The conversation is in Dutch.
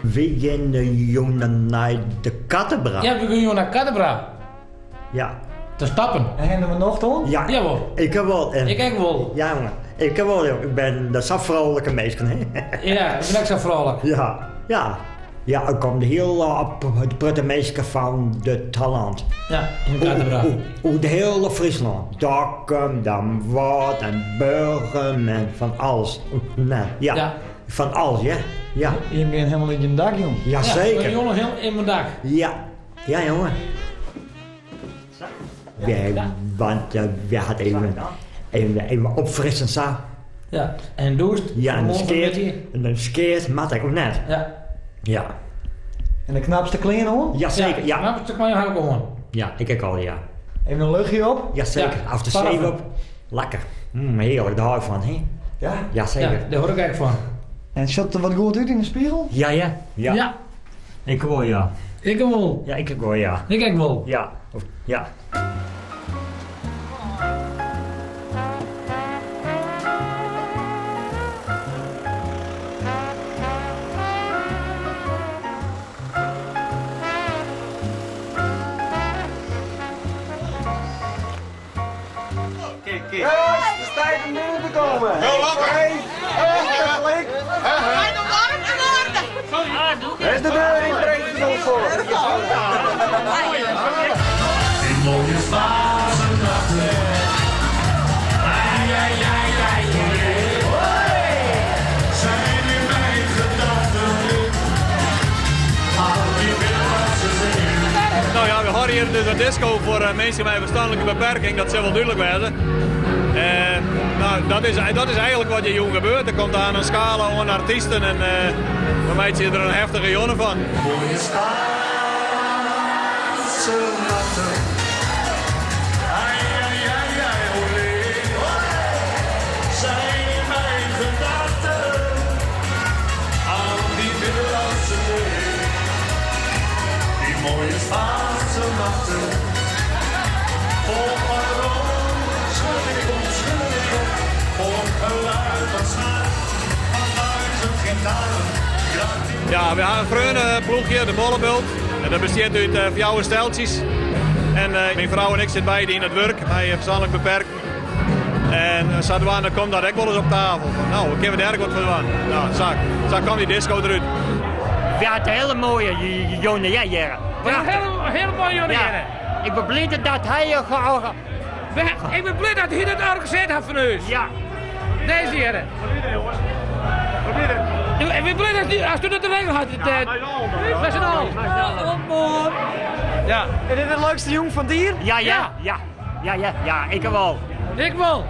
We gaan jongen naar de Kattebra. Ja, we gaan naar Kattebra. Ja. Te stappen. En hebben we nog toch? Ja. Jawel. Ik heb wel. Ik ook wel. Ja, jongen. Ik heb wel. Ik ben de vrolijke meester, hè? Ja, ik ben ook zo vrolijk. Ja. Ja. Ja, ik kom heel op het prutte meisje van het Holland. Ja, in Kattebra. Hoe de hele Friesland. Dokkum, dan Wat en Burgum en van alles. Nee, ja. Ja. Van alles, ja. Ja. Je bent helemaal in je dak, jong. Jazeker. Ja, jongen, heel in mijn dak. Ja. Ja, jongen. Want we hadden even opfrissen zo. Ja, en doucht. Ja, en Vermogen een skeert, mat ik ook net. Ja. Ja. En de knapste kleren hoor. Jazeker, ja. Maar dat kan je ook gewoon. Ja, ik ook al, ja. Even een luchtje op. Jazeker, Ja, af de parfum. zeep op. Lekker. Heerlijk, daar hou ik van, hè? Ja. Jazeker. Ja, daar hoor ik eigenlijk van. En zat er wat goed uit in de spiegel? Ja, ja. Ja. Ja. Ik hoor ja. Ik wel. Ja, ik hoor ja. Ik ook wel. Ja. Ja. Ja, het is tijd om binnen te komen. Daar is de deur in Breedveld voor. In mooie Spaanse ai, ai, ai, ai, zijn in mijn gedachten. Al die Middellandse zee. Nou ja, we horen hier dus een disco voor mensen met een verstandelijke beperking, dat zal wel duidelijk wezen. Nou, dat is eigenlijk wat je jong gebeurt. Er komt aan een scala aan artiesten en dan maak je er een heftige jongen van. Mooie Spaanse nachten. Ai, ai, ai, ai, olé. Zijn in mijn gedachten. Aan die Middellandse zee. Die mooie Spaanse nachten. Vol aroom, schud ik om, voor geluid van smaak. Van duizend gitaren. Ja, we hebben een groene ploegje, de Bollebult. En dat bestaat uit 4 steltjes. En mijn vrouw en ik zitten beide in het werk, bij verstandelijk beperkt. En dan komt dat ook wel eens op tafel. Nou, ik heb er erg wat van. Nou, zo kwam die disco eruit. Ja, het hele mooie jongen, ja, ja. Heel mooi jongen. Ja. Ik ben blij dat hij Ik ben blij dat hij het organiseerd heeft van u. Ja. Deze heren. Ik ben blij als u dat de regel had. Met z'n allen. Ja. Is dit het leukste jong van dier? Ja, ja, ja. Ja, ja, ja, ik wel. Ik wel.